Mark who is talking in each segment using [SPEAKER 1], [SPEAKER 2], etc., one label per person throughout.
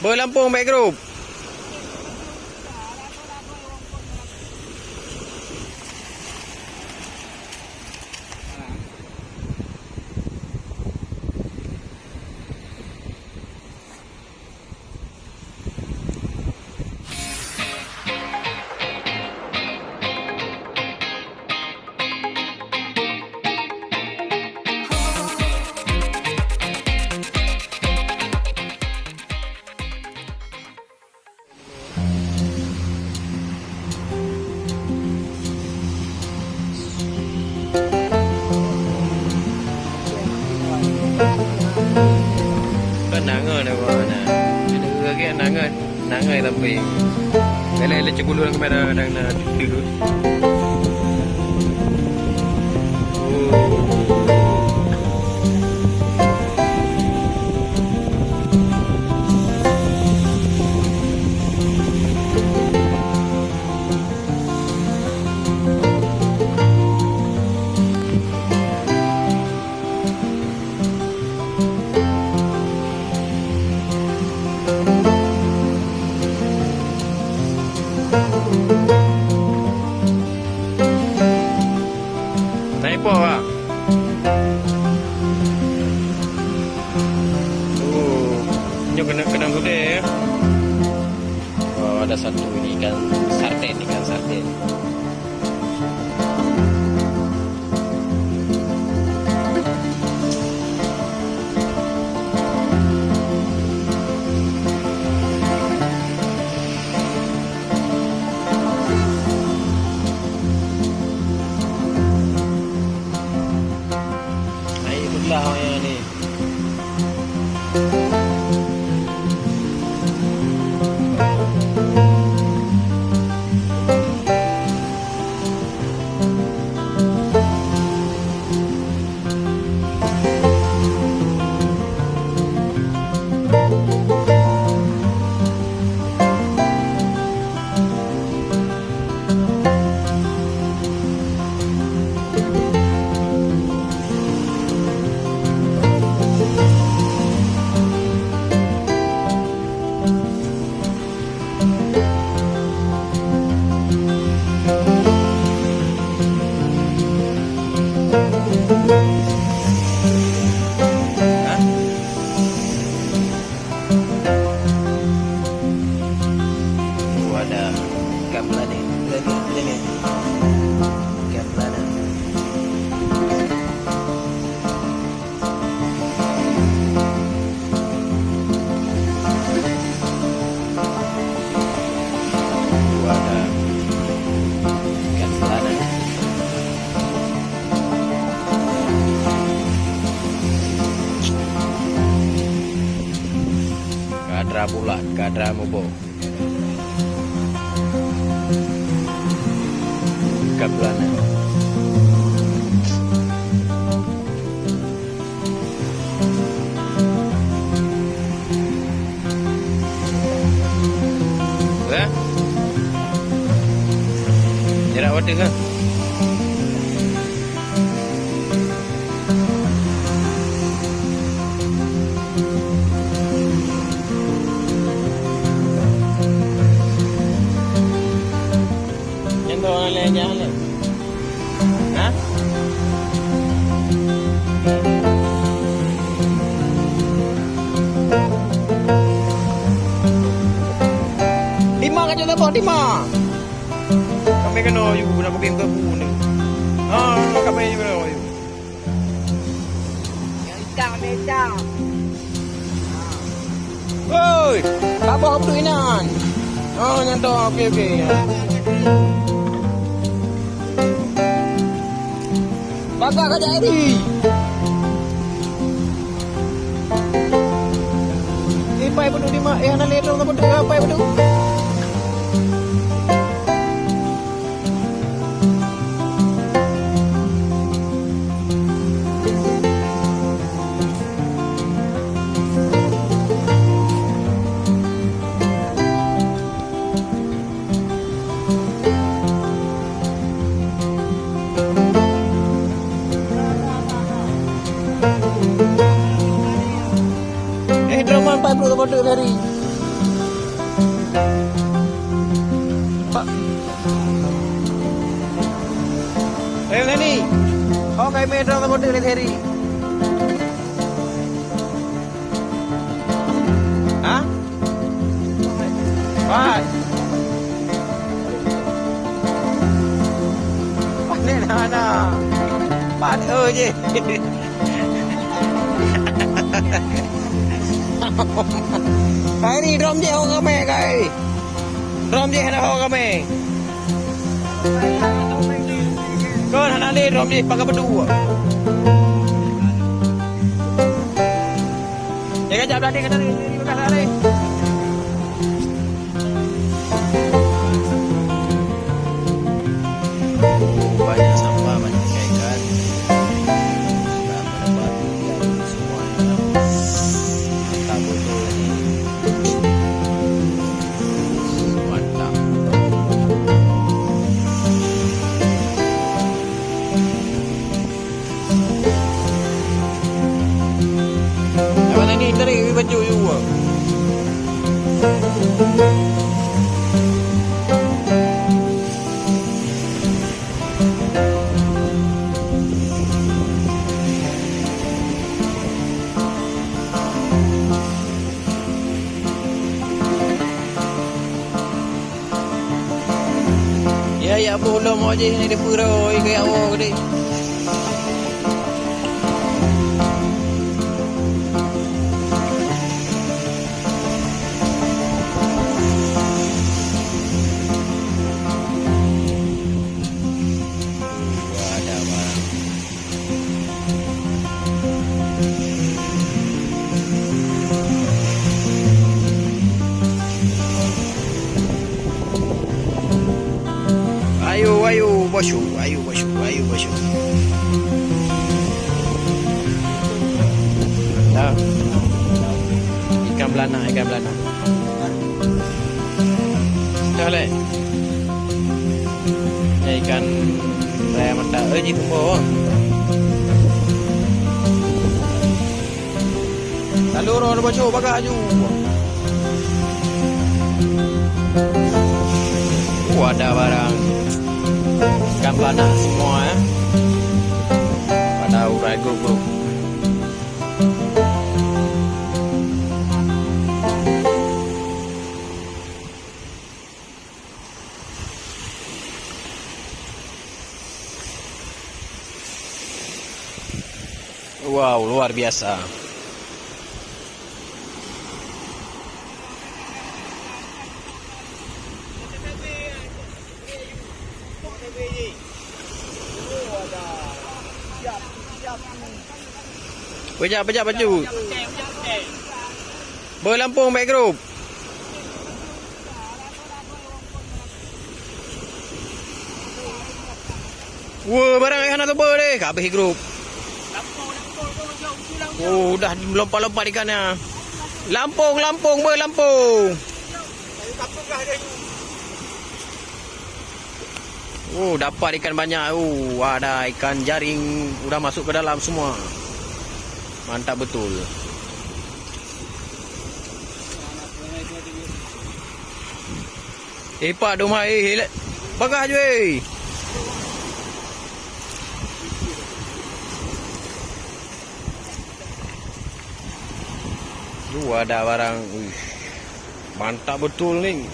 [SPEAKER 1] Boy Lampung baik group. Nangai tapi lele cekulu dengan kamera dan dulu. Naik po Pak. Ini kena gede ya. Oh, ada satu ini ikan sarden. Lah yang ni. Kadra bulat, kadra mubo. Kablana. Ya? Jarak wadeng kan? Jalan. Hah? Lima kan kita bawa 5. Kami kena you nak pergi ke bu ni. Kami juga kena you. Yang ikan. Oi, apa tu inan? Nyantok okey. Bagak aja ini. Ipai betul di mak yang nalih dong betul apa betul. Drama 40 dari Bay metro ke bodoh lihat Harry. Hah? Pat. Pat ni mana? Pat je. Cái đi rôm je ho kame kai. Rôm je hana ho kame. Kau hana le rôm je pakai berdua. Jaga jap tadi kata ni bekas kali. Banyak sampah, banyak ikan. Dari baju juga. Ya belum aja ini di pura kayak awak gede. Ayo bosku, ayo bosku, ayo bosku. Dah. Ikan belana, ikan belana. Dah le. Ikan saya mata aja tumbuh. Lalu orang bosku bagai aju. Ada barang. Ikan belana semua ya. Pada urai grup-grup. Wow, luar biasa. Pejak baju. Berlampung baik grup. Wah, barang yang nak ber deh. Habis grup. Oh, dah lompat-lompat ikannya. Lampung, berlampung. Oh, dapat ikan banyak. Oh, ada ikan jaring udah masuk ke dalam semua. Mantap betul. Pak domai bagah je. Ada barang. Mantap betul ni.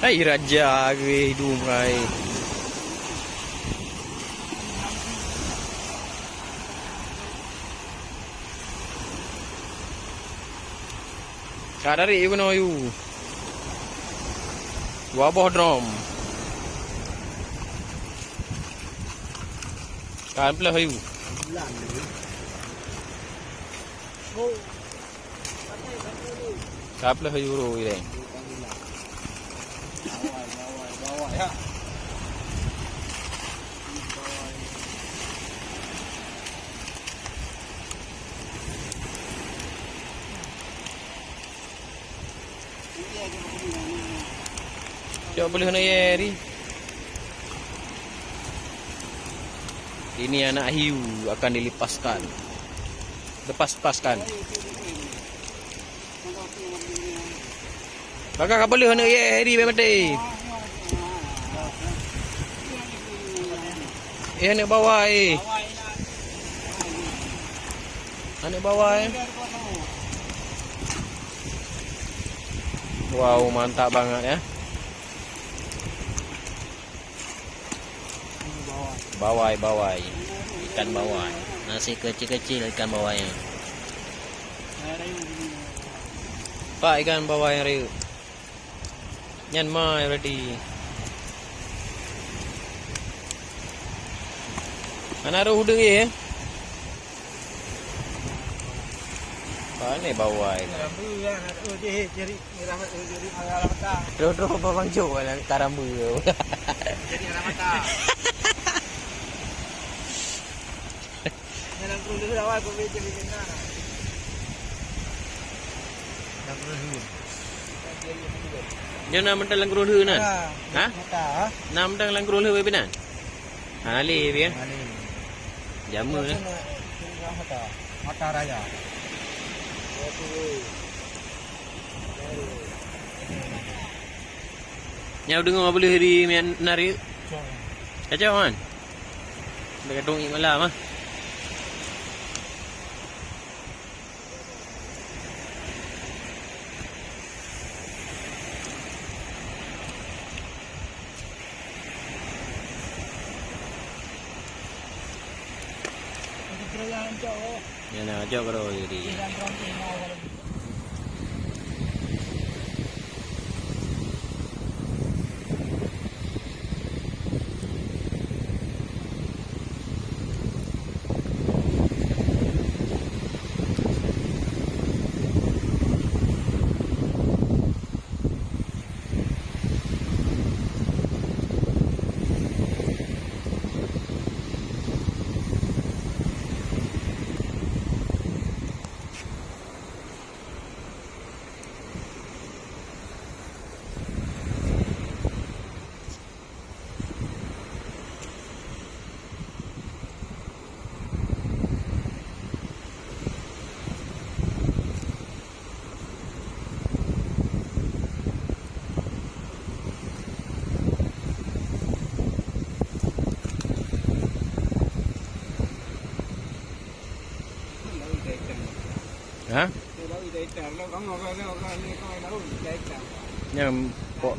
[SPEAKER 1] Hai raja gue dumai. Kadari you know you. Wabah drum. Kan pula hayu. Kan pula hayu ro ini. Bawa ya. Coba boleh nak yeri. Ini anak hiu akan dilepaskan. Lepas-lepaskan. Kakak kapal lu nak ye di mati. Nak bawa Anak bawa Wow, mantap banget ya. Bawai. Ikan bawai. Nasi kecil-kecil ikan bawainya. Pak ikan bawai riu. Nyan mai ready. Anak ru hudung ye. Ni bawai. Dodo babang jo lah karambu. Jadi ramata. Dalam perlu awal ko bikin na. Nyo na man talang krul nan. Ha? Nam tang lang krul we pinan. Ali dia. Jamu na. Mata raya. Nyau dengar boleh hari nari. Kacau kan? Dekat dong malam ah. Yan na, jauh kalau jadi. Hả? Nhưng bộ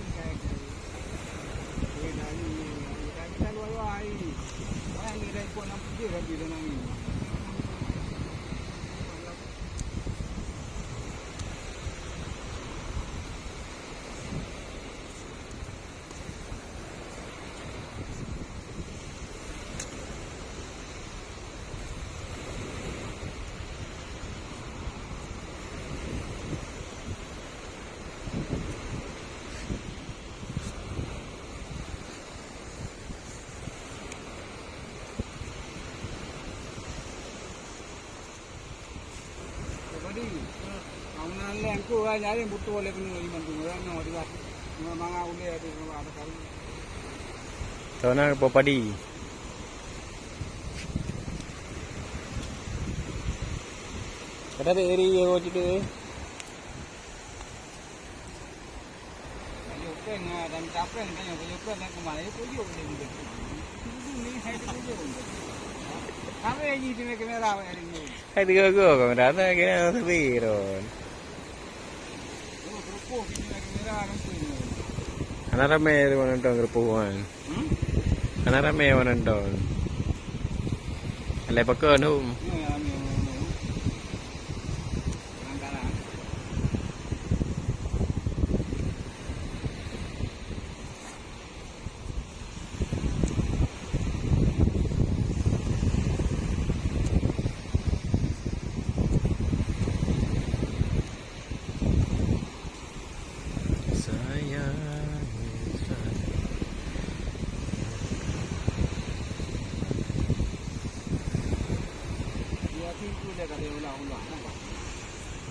[SPEAKER 1] aku nyari butuh oleh penuh iman tu orang nak diwat manga ule ada kali tona popadi kada be eri yo jide ayo pen dan capen kan yo pen nak kemana itu yo ni hai tu yo kami ni di kamera ini hai tiga go kamera ta kena sepi ron. Anak ramai nonton kerupuan. Anak ramai nonton. Alai pakai hum.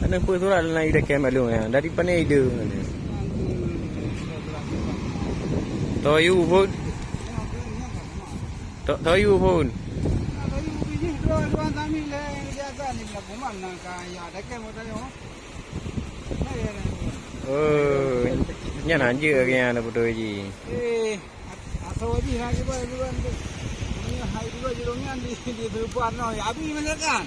[SPEAKER 1] Ano po ito lang na ida kema lu ya dari pane ide toyu pun toyu pun Oh, nya nanje kaya na puto ji.
[SPEAKER 2] Asal aja nak kita duluan tu. Ini hai dulu jerongnya di depan no. Abi mana kan?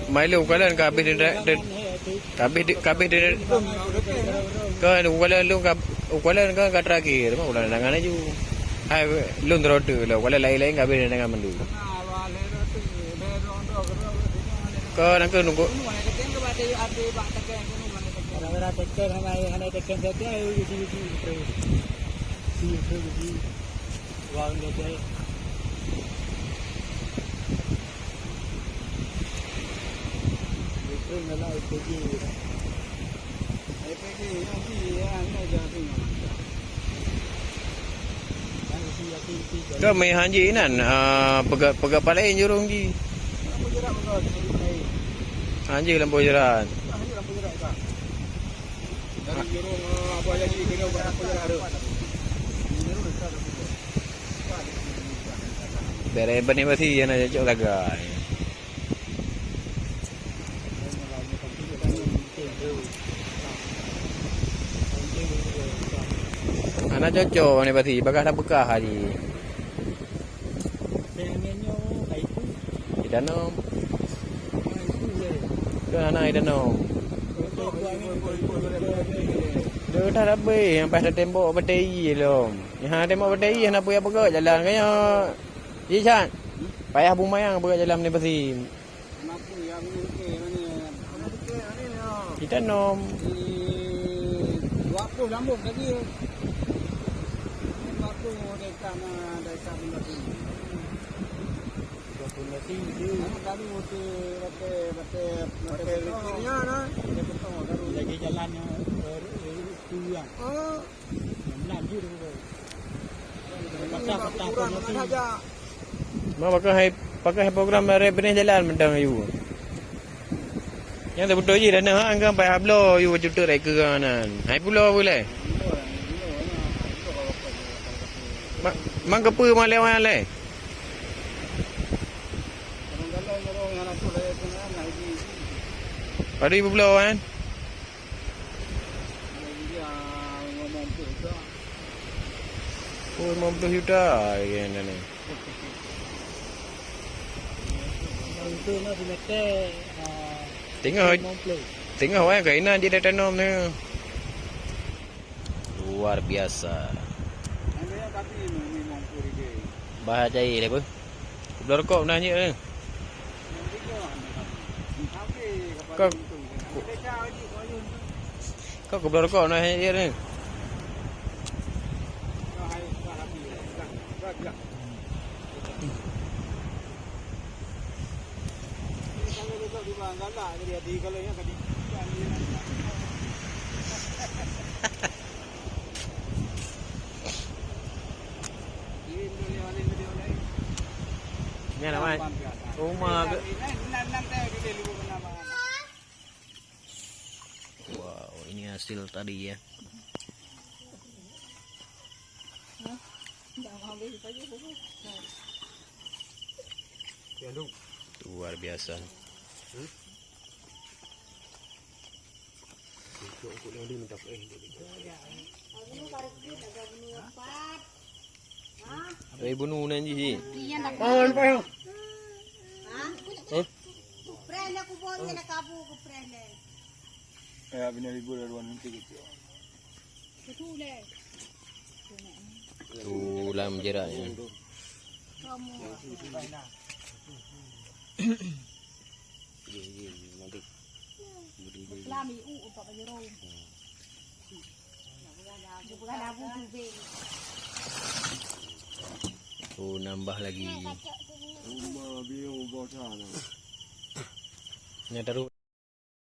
[SPEAKER 1] Mai lu kala ka bi de ka bi de ka lu kala lu ka terakhir mah ulah nangane ju. Hai lu ndrot lu kala lai ka bi de nang mandu. Ka nang nunggu.
[SPEAKER 2] Orang tekan hanya tekan saja itu wang dia itu nela itu je yang jadi
[SPEAKER 1] Ka mai hanji nan pega palai jurung ji. Hanji lampu jerat.
[SPEAKER 2] Dari jurung apa lagi kena buat apa ada.
[SPEAKER 1] Bere bani masih yana cocok lagai. Anak cocok ni pasti bakal dah bekah hari. Tidak nom. Ke anak tidak nom. Dia dah rabe yang pas tembok bateri lom. Yang tembok bateri nak puyah pergi jalan kaya. Ji Chan. Payah bumayang pergi jalan ni pasti. Kita nom.
[SPEAKER 2] 20 lambung tadi. 20 dekat berarti. 20 nanti tu. Tadi bate listriknya nah. Lagi jalannya tu yang. Oh. Lanjut dulu. Patah saja.
[SPEAKER 1] Mau pakai program revenue jalan mentang you. Yang betul je dan hang kan pai hablo you juta rek kanan. Hai pulau boleh. Mang kepe mang lewat le. Pada ibu pulau kan? Oh, 50 juta kan ni.
[SPEAKER 2] Itu nak diletak
[SPEAKER 1] Tengok awak kainan dia dah tanam ni. Luar biasa. Bahaya air le apa? Belah rokok nanya ni. Kau belah rokok nanya dia ni. Ni nama rumah ke? Wow, ini hasil tadi ya. Luar biasa. Bunuh nanti.
[SPEAKER 2] Pahon.
[SPEAKER 3] Prende aku boleh nak kabu aku prende.
[SPEAKER 2] Ya bina ribu laluan nanti gitu.
[SPEAKER 3] Betul le.
[SPEAKER 1] Tulam jeraknya.
[SPEAKER 3] Kamu. Lami apa bajero. Bukan abu tu.
[SPEAKER 1] Oh, nambah lagi.
[SPEAKER 2] Rumah biru bocah.
[SPEAKER 1] Ni taruh